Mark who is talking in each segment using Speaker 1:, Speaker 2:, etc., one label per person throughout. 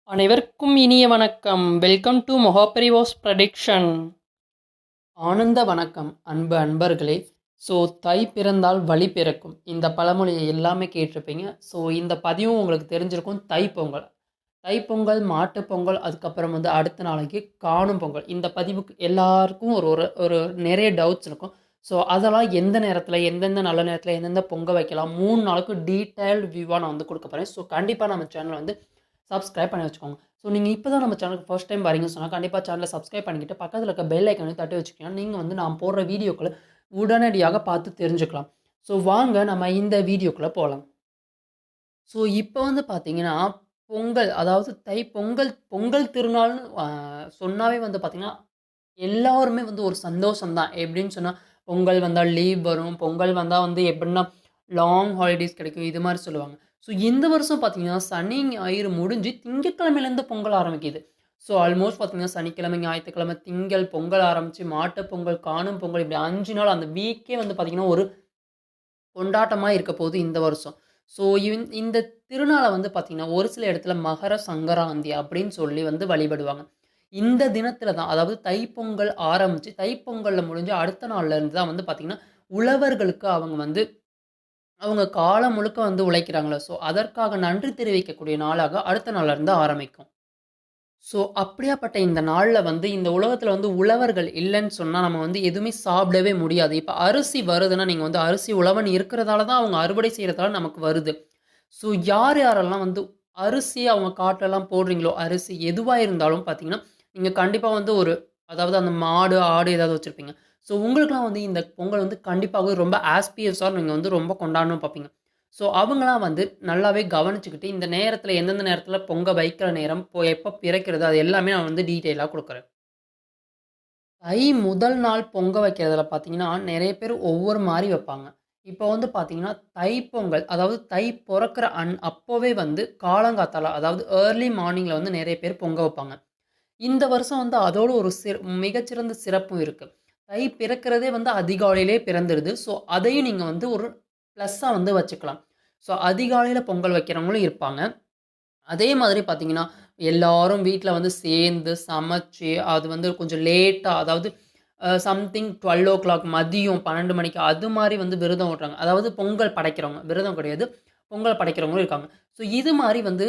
Speaker 1: அனைவருக்கும் இனிய வணக்கம். வெல்கம் டு மொஹாபரிவாஸ் ப்ரடிக்ஷன். ஆனந்த வணக்கம் அன்பு அன்பர்களே. ஸோ தை பிறந்தால் வழி பிறக்கும் இந்த பழமொழியை எல்லாமே கேட்டிருப்பீங்க. ஸோ இந்த பதிவும் உங்களுக்கு தெரிஞ்சிருக்கும். தைப்பொங்கல், மாட்டுப்பொங்கல், அதுக்கப்புறம் வந்து அடுத்த நாளைக்கு காணும் பொங்கல். இந்த பதிவுக்கு எல்லாருக்கும் ஒரு ஒரு ஒரு நிறைய டவுட்ஸ் இருக்கும். ஸோ அதெல்லாம் எந்த நேரத்தில், எந்தெந்த நல்ல நேரத்தில், எந்தெந்த பொங்கல் வைக்கலாம், 3 நாளுக்கு டீட்டெயில்டு வியூவாக நான் வந்து கொடுக்க போகிறேன். ஸோ கண்டிப்பாக நம்ம சேனலை வந்து சப்ஸ்கிரைப் பண்ணி வச்சுக்கோங்க. ஸோ நீங்கள் இப்போ தான் நம்ம சேனலுக்கு ஃபர்ஸ்ட் டைம் வரீங்கன்னு சொன்னால் கண்டிப்பாக சேனலை சப்ஸ்கிரைப் பண்ணிக்கிட்டு பக்கத்தில் இருக்க பெல் ஐக்கனை தட்டி வச்சுக்கலாம். நீங்கள் வந்து நான் போடுற வீடியோக்களை உடனடியாக பார்த்து தெரிஞ்சுக்கலாம். ஸோ வாங்க நம்ம இந்த வீடியோக்குள்ளே போகலாம். ஸோ இப்போ வந்து பார்த்தீங்கன்னா பொங்கல், அதாவது தை பொங்கல், பொங்கல் திருநாள்னு சொன்னாவே வந்து பார்த்தீங்கன்னா எல்லாருமே வந்து ஒரு சந்தோஷம் தான். எப்படின்னு சொன்னால் பொங்கல் வந்தால் லீவ் வரும், பொங்கல் வந்தால் வந்து எப்படின்னா லாங் ஹாலிடேஸ் கிடைக்கும், இது மாதிரி சொல்லுவாங்க. ஸோ இந்த வருஷம் பார்த்தீங்கன்னா சனி ஞாயிறு முடிஞ்சு திங்கட்கிழமையிலேருந்து பொங்கல் ஆரம்பிக்குது. ஸோ ஆல்மோஸ்ட் பார்த்தீங்கன்னா சனிக்கிழமை, ஞாயிற்றுக்கிழமை, திங்கள் பொங்கல் ஆரம்பித்து மாட்டுப் பொங்கல், காணும் பொங்கல், இப்படி 5 நாள் அந்த வீக்கே வந்து பார்த்தீங்கன்னா ஒரு கொண்டாட்டமாக இருக்க போகுது இந்த வருஷம். ஸோ இந்த திருநாளை வந்து பார்த்தீங்கன்னா ஒரு சில இடத்துல மகர சங்கராந்தி அப்படின்னு சொல்லி வந்து வழிபடுவாங்க. இந்த தினத்துல தான், அதாவது தைப்பொங்கல் ஆரம்பிச்சு தைப்பொங்கலில் முடிஞ்சு அடுத்த நாள்ல இருந்து தான் வந்து பார்த்தீங்கன்னா உழவர்களுக்கு அவங்க வந்து அவங்க காலம் முழுக்க வந்து உழைக்கிறாங்களோ, ஸோ அதற்காக நன்றி தெரிவிக்கக்கூடிய நாளாக அடுத்த நாள்ல இருந்து ஆரம்பிக்கும். ஸோ அப்படியாப்பட்ட இந்த நாள்ல வந்து இந்த உலகத்துல வந்து உழவர்கள் இல்லன்னு சொன்னா நம்ம வந்து எதுவுமே சாப்பிடவே முடியாது. இப்ப அரிசி வருதுன்னா, நீங்க வந்து அரிசி உழவன் இருக்கிறதால தான் அவங்க அறுவடை செய்றதால நமக்கு வருது. ஸோ யார் யாரெல்லாம் வந்து அரிசி அவங்க காட்டுலலாம் போடுறீங்களோ, அரிசி எதுவா இருந்தாலும் பார்த்தீங்கன்னா, நீங்க கண்டிப்பா வந்து அதாவது அந்த மாடு, ஆடு ஏதாவது வச்சிருப்பீங்க. ஸோ உங்களுக்கெல்லாம் வந்து இந்த பொங்கல் வந்து கண்டிப்பாக ரொம்ப ஆஸ்பியஸா நீங்க வந்து ரொம்ப கொண்டாடணும்னு பார்ப்பீங்க. ஸோ அவங்கலாம் வந்து நல்லாவே கவனிச்சுக்கிட்டு, இந்த நேரத்தில எந்தெந்த நேரத்தில பொங்க வைக்கிற நேரம், எப்போ பிறக்கிறது, அது எல்லாமே நான் வந்து டீட்டெயிலா குடுக்குறேன். தை முதல் நாள் பொங்க வைக்கிறதுல பார்த்தீங்கன்னா, நெறைய பேர் ஒவ்வொரு மாரி வைப்பாங்க. இப்போ வந்து பார்த்தீங்கன்னா, தைப்பொங்கல், அதாவது தை பொறக்கிற அப்போவே வந்து காலங்காத்தால, அதாவது ஏர்லி மார்னிங்ல வந்து நெறைய பேர் பொங்க வைப்பாங்க. இந்த வருஷம் வந்து அதோட ஒரு மிகச்சிறந்த சிறப்பும் இருக்கு. தை பிறக்கிறதே வந்து அதிகாலையிலே பிறந்துருது. ஸோ அதையும் நீங்க வந்து ஒரு ப்ளஸ்ஸா வந்து வச்சுக்கலாம். ஸோ அதிகாலையில பொங்கல் வைக்கிறவங்களும் இருப்பாங்க. அதே மாதிரி பார்த்தீங்கன்னா, எல்லாரும் வீட்ல வந்து சேர்ந்து சமைச்சு, அது வந்து கொஞ்சம் லேட்டா, அதாவது சம்திங் 12:00 மதியம் 12 மணிக்கு அது மாரி வந்து விரதம் விடுறாங்க. அதாவது பொங்கல் படைக்கிறவங்க. விரதம் கிடையாது. பொங்கல் படைக்கிறவங்களும் இருக்காங்க. ஸோ இது மாரி வந்து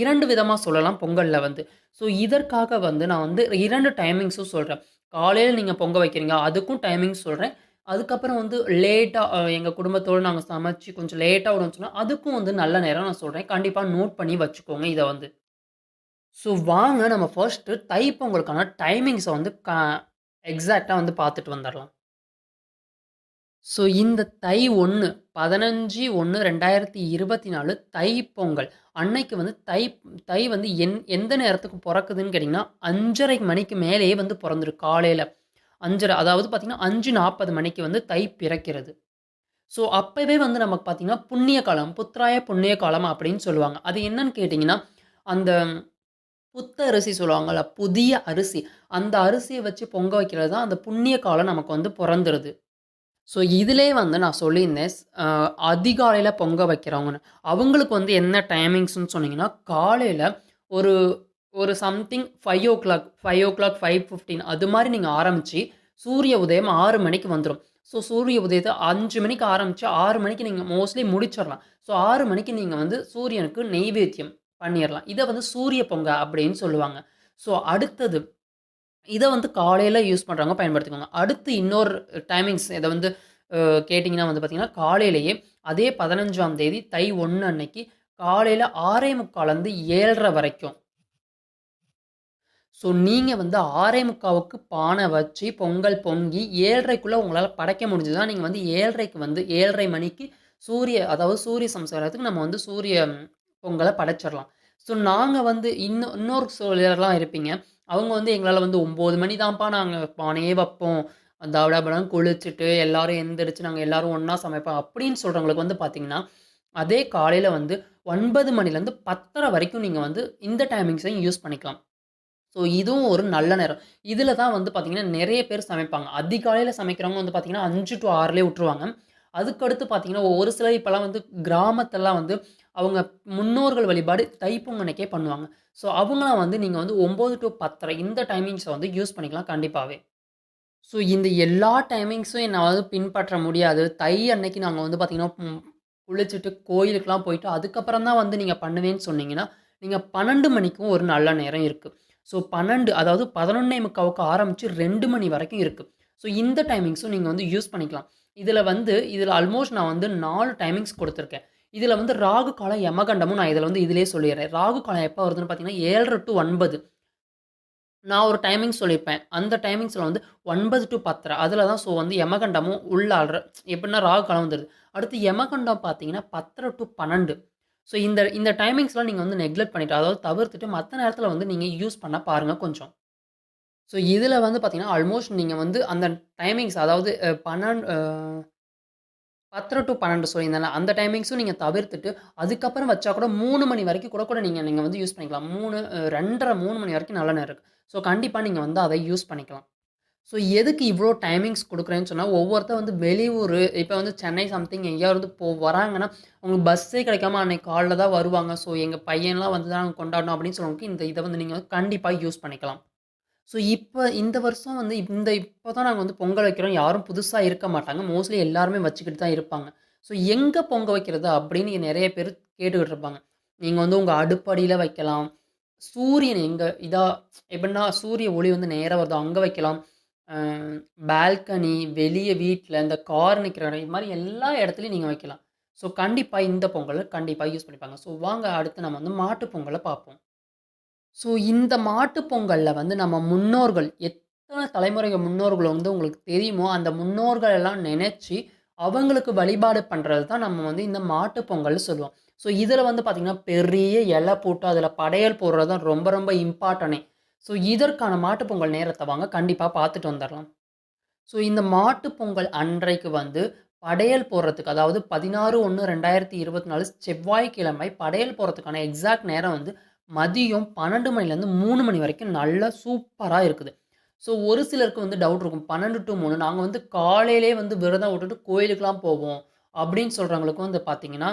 Speaker 1: 2 விதமா சொல்லலாம் பொங்கல்ல வந்து. ஸோ இதற்காக வந்து நான் வந்து 2 டைமிங்ஸும் சொல்றேன். காலையில நீங்க பொங்க வைக்கிறீங்க, அதுக்கும் டைமிங் சொல்றேன். அதுக்கப்புறம் வந்து லேட்டா எங்க குடும்பத்தோட நாங்க சமைச்சு கொஞ்சம் லேட்டா வரும்னு சொன்னா, அதுக்கும் வந்து நல்ல நேரம் நான் சொல்றேன். கண்டிப்பா நோட் பண்ணி வச்சுக்கோங்க இத வந்து. ஸோ வாங்க நம்ம ஃபர்ஸ்ட்டு தைப்பொங்கலுக்கான டைமிங்ஸ வந்து எக்ஸாக்ட்டா வந்து பார்த்துட்டு வந்துரலாம். ஸோ இந்த தை 1 15/1/2024 தைப்பொங்கல். அன்னைக்கு வந்து தை தை வந்து எந்த நேரத்துக்கு பொறக்குதுன்னு கேட்டீங்கன்னா, 5:30 மணிக்கு மேலேயே வந்து பொறந்துரும் காலையில. 5:30, அதாவது பார்த்தீங்கன்னா 5:40 மணிக்கு வந்து தை பிறக்கிறது. ஸோ அப்பவே வந்து நமக்கு பார்த்தீங்கன்னா, புண்ணிய காலம், புத்ராய புண்ணிய காலம் அப்படின்னு சொல்லுவாங்க. அது என்னன்னு கேட்டீங்கன்னா, அந்த புத்த அரிசி சொல்லுவாங்கல்ல, புதிய அரிசி. அந்த அரிசிய வச்சு பொங்க வைக்கிறது தான் அந்த புண்ணிய காலம் நமக்கு வந்து பொறந்துருது. ஸோ இதிலயே வந்து நான் சொல்லியிருந்தேன். அதிகாலையில பொங்க வைக்கிறவங்கன்னு. அவங்களுக்கு வந்து என்ன டைமிங்ஸ்ன்னு சொன்னீங்கன்னா, காலையில ஒரு ஒரு சம்திங் 5:00, 5:00, 5:15 அது மாரி நீங்க ஆரம்பிச்சு, சூரிய உதயம் 6 மணிக்கு வந்துரும். ஸோ சூரிய உதயத்த 5 மணிக்கு ஆரம்பிச்சு 6 மணிக்கு நீங்க மோஸ்ட்லி முடிச்சிரலாம். ஸோ 6 மணிக்கு நீங்க வந்து சூரியனுக்கு நெய்வேத்தியம் பண்ணிறலாம். இத வந்து சூரிய பொங்க அப்படின்னு சொல்லுவாங்க. ஸோ அடுத்தது இத வந்து காலையில யூஸ் பண்றவங்க பயன்படுத்திக்கோங்க. அடுத்து இன்னொரு டைமிங்ஸ் இத வந்து கேட்டீங்கன்னா வந்து பார்த்தீங்கன்னா, காலையிலேயே அதே 15ஆம் தேதி தை 1 அன்னைக்கு காலையில 6:45லேருந்து 7:30 வரைக்கும். ஸோ நீங்க வந்து 6:45க்கு பானை வச்சு, பொங்கல் பொங்கி 7:30க்குள்ள உங்களால படைக்க முடிஞ்சதுன்னா, நீங்க வந்து 7:30க்கு வந்து 7:30 மணிக்கு அதாவது சூரிய சம்ஸ்காரத்துக்கு நம்ம வந்து சூரிய பொங்கல படைச்சிரலாம். ஸோ நாங்க வந்து இன்னொரு சிலர்லாம் இருப்பீங்க. அவங்க வந்து எங்களால வந்து 9 மணி தான்ப்பா நாங்க பானையே வைப்போம். தடபடன்னு குளிச்சுட்டு, எல்லாரும் எந்திரிச்சு நாங்க எல்லாரும் ஒண்ணா சமைப்போம். அப்படின்னு சொல்றவங்களுக்கு வந்து பார்த்தீங்கன்னா, அதே காலையில வந்து 9 மணிலேருந்து 10:30 வரைக்கும் நீங்க வந்து இந்த டைமிங்ஸையும் யூஸ் பண்ணிக்கலாம். ஸோ இதுவும் ஒரு நல்ல நேரம். இதில தான் வந்து பார்த்தீங்கன்னா, நெறைய பேர் சமைப்பாங்க. அதிகாலையில சமைக்கிறவங்க வந்து பார்த்தீங்கன்னா, 5 டூ 6லயே விட்டுருவாங்க. அதுக்கடுத்து பார்த்தீங்கன்னா, ஒரு சிலர் இப்பலாம் வந்து கிராமத்தெல்லாம் வந்து அவங்க முன்னோர்கள் வழிபாடு தைப்பொங்கல் அன்னைக்கே பண்ணுவாங்க. ஸோ அவங்கலாம் வந்து நீங்க வந்து 9 டூ 10:30 இந்த டைமிங்ஸ வந்து யூஸ் பண்ணிக்கலாம் கண்டிப்பாவே. ஸோ இந்த எல்லா டைமிங்ஸும் என்னால பின்பற்ற முடியாது. தை அன்னைக்கு நாங்க வந்து பார்த்தீங்கன்னா, குளிச்சுட்டு கோயிலுக்குலாம் போயிட்டு, அதுக்கப்புறம் தான் வந்து நீங்க பண்ணுவேன்னு சொன்னீங்கன்னா, நீங்க 12 மணிக்கும் ஒரு நல்ல நேரம் இருக்கு. ஸோ 12 அதாவது 11:45க்கு ஆரம்பிச்சு 2 மணி வரைக்கும் இருக்கு. ஸோ இந்த டைமிங்ஸும் நீங்க வந்து யூஸ் பண்ணிக்கலாம். இதில ஆல்மோஸ்ட் நான் வந்து 4 டைமிங்ஸ் குடுத்துருக்கேன். இதில வந்து ராகு காலம், யமகண்டமும் நான் இதில வந்து இதிலேயே சொல்லிர்றேன். ராகு காலம் எப்ப வருதுன்னு பார்த்தீங்கன்னா, 7:30 டூ 9. நான் ஒரு டைமிங் சொல்லியிருப்பேன். அந்த டைமிங்ஸ்ல வந்து 9 டூ 10:30 அதில தான் ஸோ வந்து யமகண்டமும் உள்ளாள்ற எப்படின்னா ராகு காலம் வந்துருது. அடுத்து யமகண்டம் பார்த்தீங்கன்னா 10:30 டூ 12. ஸோ இந்த இந்த டைமிங்ஸ்லாம் நீங்க வந்து நெக்லெக்ட் பண்ணிட்டு, அதாவது தவிர்த்துட்டு மத்த நேரத்தில வந்து நீங்க யூஸ் பண்ண பாருங்க கொஞ்சம். ஸோ இதில வந்து பார்த்தீங்கன்னா, ஆல்மோஸ்ட் நீங்க வந்து அந்த டைமிங்ஸ் அதாவது 10:30 டூ 12 சொல்லியிருந்தேன்ல, அந்த டைமிங்ஸும் நீங்க தவிர்த்துட்டு, அதுக்கப்புறம் வச்சா கூட 3 மணி வரைக்கும் கூட கூட நீங்க நீங்க வந்து யூஸ் பண்ணிக்கலாம். 2:30, 3 மணி வரைக்கும் நல்ல நேரம் இருக்கு. ஸோ கண்டிப்பா நீங்க வந்து அத யூஸ் பண்ணிக்கலாம். ஸோ எதுக்கு இவ்ளோ டைமிங்ஸ் குடுக்குறேன்னு சொன்னா, ஒவ்வொருத்தர் வந்து வெளியூரு இப்ப வந்து சென்னை சம்திங் எங்கேயாவது வராங்கன்னா, அவங்களுக்கு பஸ்ஸே கிடைக்காம அன்னைக்கு காலைல தான் வருவாங்க. ஸோ எங்க பையன்லாம் வந்து தான் கொண்டாடணும் அப்படின்னு சொல்றவங்களுக்கு இந்த இத வந்து நீங்க வந்து கண்டிப்பா யூஸ் பண்ணிக்கலாம். ஸோ இப்ப இந்த வருஷம் வந்து இப்ப தான் நாங்க வந்து பொங்கல் வைக்கிறோம். யாரும் புதுசா இருக்க மாட்டாங்க. மோஸ்ட்லி எல்லாருமே வச்சுக்கிட்டு தான் இருப்பாங்க. ஸோ எங்க பொங்க வைக்கிறது அப்படின்னு நெறைய பேர் கேட்டுக்கிட்டு இருப்பாங்க. நீங்க வந்து உங்க அடுப்படியில வைக்கலாம். சூரியன் எங்க எப்படின்னா சூரிய ஒளி வந்து நேரா வருதோ அங்க வைக்கலாம். அ பால்கனி, வெளிய வீட்ல, இந்த கார் நிக்கிற இடம், இது மாரி எல்லா இடத்துலயும் நீங்க வைக்கலாம். ஸோ கண்டிப்பா இந்த பொங்கல கண்டிப்பா யூஸ் பண்ணிப்பாங்க. ஸோ வாங்க அடுத்து நம்ம வந்து மாட்டு பொங்கல பார்ப்போம். ஸோ இந்த மாட்டு பொங்கல்ல வந்து நம்ம முன்னோர்கள் எத்தன தலைமுறைகள் முன்னோர்கள் வந்து உங்களுக்கு தெரியுமோ, அந்த முன்னோர்கள் எல்லாம் நெனச்சு, அவங்களுக்கு வழிபாடு பண்றது தான் நம்ம வந்து இந்த மாட்டு பொங்கல்னு சொல்லுவோம். ஸோ இதில வந்து பார்த்தீங்கன்னா, பெரிய இலை போட்டு அதில படையல் போடுறது தான் ரொம்ப ரொம்ப இம்பார்ட்டனே. ஸோ இதற்கான மாட்டு பொங்கல் நேரத்த வாங்க கண்டிப்பா பார்த்துட்டு வந்துரலாம். ஸோ இந்த மாட்டு பொங்கல் அன்றைக்கு வந்து படையல் போடுறதுக்கு அதாவது 16/1/2024 செவ்வாய்க்கிழமை படையல் போடுறதுக்கான எக்ஸாக்ட் நேரம் வந்து மதியம் 12 மணிலேருந்து 3 மணி வரைக்கும் நல்லா சூப்பரா இருக்குது. ஸோ ஒரு சிலருக்கு வந்து டவுட் இருக்கும். 12 டூ 3 நாங்க வந்து காலையிலேயே வந்து விரதம் விட்டுட்டு கோயிலுக்குலாம் போவோம். அப்படின்னு சொல்றவங்களுக்கு வந்து பார்த்தீங்கன்னா,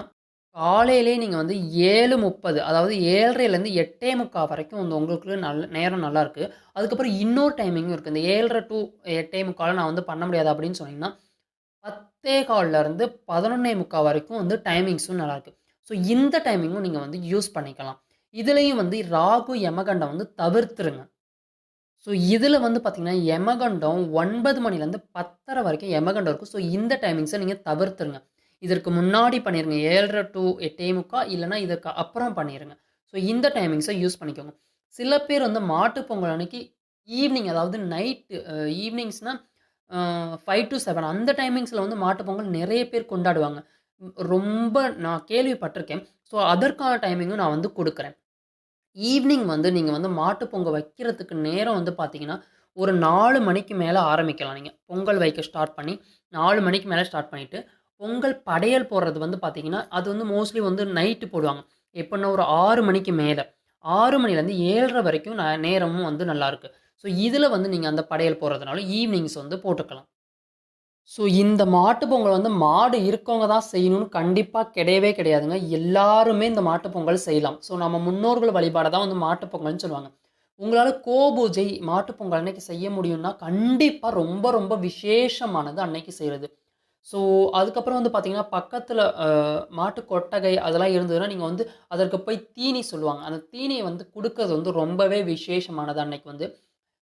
Speaker 1: காலையிலேயே நீங்க வந்து 7:30 அதாவது 7:30லேருந்து 8:45 வரைக்கும் வந்து உங்களுக்கு நேரம் நல்லாருக்கு. அதுக்கப்புறம் இன்னொரு டைமிங்கும் இருக்கு. இந்த 7:30 டூ 8:45 நான் வந்து பண்ண முடியாது அப்படின்னு சொன்னீங்கன்னா, 10:15லேருந்து 11:45 வரைக்கும் வந்து டைமிங்ஸும் நல்லாருக்கு. ஸோ இந்த டைமிங்கும் நீங்க வந்து யூஸ் பண்ணிக்கலாம். இதுலயும் வந்து ராகு, யமகண்டம் வந்து தவிர்த்துருங்க. ஸோ இதில வந்து பார்த்தீங்கன்னா, யமகண்டம் 9 மணிலேருந்து 10:30 வரைக்கும் யமகண்டம் இருக்கும். ஸோ இந்த டைமிங்ஸ நீங்க தவிர்த்துருங்க. இதற்கு முன்னாடி பண்ணிருங்க. 7:30 டூ 8:45 இல்லன்னா இதற்கு அப்புறம் பண்ணிருங்க. ஸோ இந்த டைமிங்ஸ யூஸ் பண்ணிக்கோங்க. சில பேர் வந்து மாட்டுப் பொங்கல் அன்னைக்கு ஈவ்னிங் அதாவது நைட்டு ஈவ்னிங்ஸ்னா 5 டூ 7 அந்த டைமிங்ஸ்ல வந்து மாட்டுப் பொங்கல் நெறைய பேர் கொண்டாடுவாங்க. ரொம்ப நான் கேள்விப்பட்டிருக்கேன். ஸோ அதற்கான டைமிங்கும் நான் வந்து குடுக்குறேன். ஈவ்னிங் வந்து நீங்க வந்து மாட்டு பொங்கல் வைக்கிறதுக்கு நேரம் வந்து பார்த்தீங்கன்னா, ஒரு 4 மணிக்கு மேல ஆரம்பிக்கலாம் நீங்க. பொங்கல் வைக்க ஸ்டார்ட் பண்ணி 4 மணிக்கு மேல ஸ்டார்ட் பண்ணிட்டு, பொங்கல் படையல் போடுறது வந்து பார்த்தீங்கன்னா, அது வந்து மோஸ்ட்லி வந்து நைட்டு போடுவாங்க. எப்பன்னா ஒரு 6 மணிக்கு மேல. 6 மணிலேருந்து 7:30 வரைக்கும் நேரமும் வந்து நல்லாருக்கு. ஸோ இதில வந்து நீங்க அந்த படையல் போடுறதுனால ஈவ்னிங்ஸ் வந்து போட்டுக்கலாம். ஸோ இந்த மாட்டு பொங்கல் வந்து மாடு இருக்கவங்க தான் செய்யணும்னு கண்டிப்பா கிடையவே கிடையாதுங்க. எல்லாருமே இந்த மாட்டு பொங்கல் செய்யலாம். ஸோ நம்ம முன்னோர்கள் வழிபாட தான் வந்து மாட்டு பொங்கல்னு சொல்லுவாங்க. உங்களால பூஜை மாட்டு பொங்கல் அன்னைக்கு செய்ய முடியும்னா, கண்டிப்பா ரொம்ப ரொம்ப விசேஷமானது அன்னைக்கு செய்றது. ஸோ அதுக்கப்புறம் வந்து பார்த்தீங்கன்னா, பக்கத்தில மாட்டு கொட்டகை அதெல்லாம் இருந்ததுன்னா, நீங்க வந்து அதற்கு போய் தீனி சொல்லுவாங்க. அந்த தீனிய வந்து குடுக்கறது வந்து ரொம்பவே விசேஷமானது அன்னைக்கு வந்து.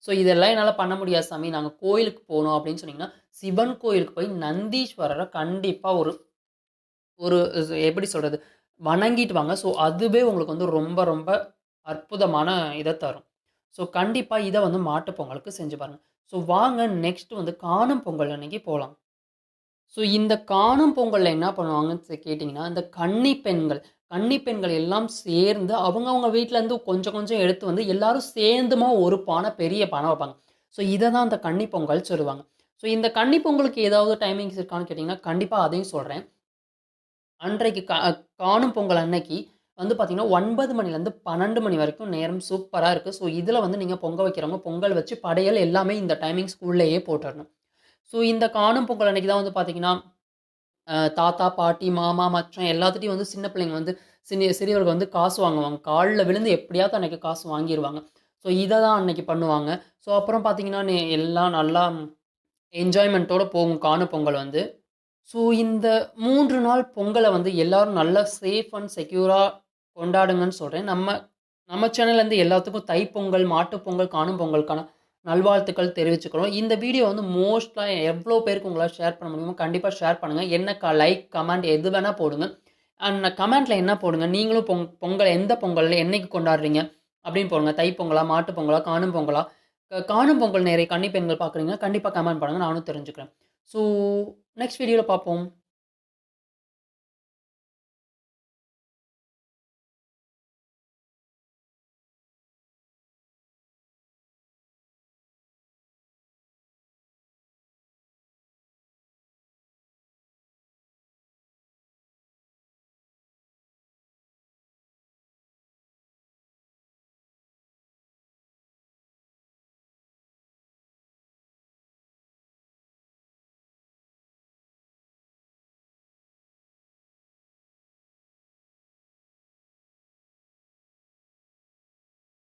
Speaker 1: ஸோ இதெல்லாம் என்னால பண்ண முடியாது சாமி. நாங்க கோயிலுக்கு போணும் அப்படின்னு சொன்னீங்கன்னா, சிவன் கோயிலுக்கு போய் நந்தீஸ்வரர கண்டிப்பா ஒரு ஒரு எப்படி சொல்றது? வணங்கிட்டு வாங்க. ஸோ அதுவே உங்களுக்கு வந்து ரொம்ப ரொம்ப அற்புதமான இத தரும். ஸோ கண்டிப்பா இத வந்து மாட்டு பொங்கலுக்கு செஞ்சு பாருங்க. ஸோ வாங்க நெக்ஸ்ட் வந்து காணும் பொங்கல் அன்னைக்கு போலாம். ஸோ இந்த காணும் பொங்கல்ல என்ன பண்ணுவாங்கன்னு கேட்டீங்கன்னா, இந்த கன்னி பெண்கள் எல்லாம் சேர்ந்து அவங்கவங்க வீட்லருந்து கொஞ்சம் கொஞ்சம் எடுத்து வந்து எல்லாரும் சேர்ந்துமா ஒரு பானை, பெரிய பானை வைப்பாங்க. ஸோ இத தான் அந்த கன்னி பொங்கல் சொல்லுவாங்க. ஸோ இந்த கன்னி பொங்கலுக்கு ஏதாவது டைமிங்ஸ் இருக்கான்னு கேட்டீங்கன்னா, கண்டிப்பா அதையும் சொல்றேன். அன்றைக்கு காணும் பொங்கல் அன்னைக்கு வந்து பார்த்தீங்கன்னா, 9 மணிலேருந்து 12 மணி வரைக்கும் நேரம் சூப்பரா இருக்கு. ஸோ இதில வந்து நீங்க பொங்க வைக்கிறவங்க பொங்கல் வச்சு படையல் எல்லாமே இந்த டைமிங்ஸ்க்குள்ளேயே போட்டுறணும். ஸோ இந்த காணும் பொங்கல் அன்னைக்கு தான் வந்து பார்த்தீங்கன்னா தாத்தா, பாட்டி, மாமா, மச்சான் எல்லாத்துட்டயும் வந்து சின்ன பிள்ளைங்க வந்து சிறியவர்கள் வந்து காசு வாங்குவாங்க. கால்ல விழுந்து எப்படியாவது அன்னைக்கு காசு வாங்கிருவாங்க. ஸோ இத தான் அன்னைக்கு பண்ணுவாங்க. ஸோ அப்புறம் பார்த்தீங்கன்னா, எல்லாம் நல்லா என்ஜாய்மென்ட்டோட போகும் காணும் பொங்கல் வந்து. ஸோ இந்த 3 நாள் பொங்கல வந்து எல்லாரும் நல்லா சேஃப் அண்ட் செக்யூரா கொண்டாடுங்கன்னு சொல்றேன். நம்ம நம்ம சேனல்லேருந்து எல்லாத்துக்கும் தைப்பொங்கல், மாட்டுப்பொங்கல், காணும் பொங்கலுக்கான நல்வாழ்த்துக்கள் தெரிவிச்சுக்கிறோம். இந்த வீடியோ வந்து மோஸ்ட்டா எவ்வளோ பேருக்கு உங்களால ஷேர் பண்ண முடியுமோ கண்டிப்பா ஷேர் பண்ணுங்க. என்ன லைக், கமெண்ட் எது வேணா போடுங்க. அண்ட் கமெண்ட்ல என்ன போடுங்க, நீங்களும் பொங்கல் எந்த பொங்கல் என்னைக்கு கொண்டாடுறீங்க அப்படின்னு போடுங்க. தைப்பொங்கலா, மாட்டுப் பொங்கலா, காணும் பொங்கலா? காணும் பொங்கல் நிறைய கன்னி பெண்கள் பார்க்குறீங்க. கண்டிப்பா கமெண்ட் பண்ணுங்க. நானும் தெரிஞ்சுக்கிறேன். ஸோ நெக்ஸ்ட் வீடியோல பார்ப்போம்.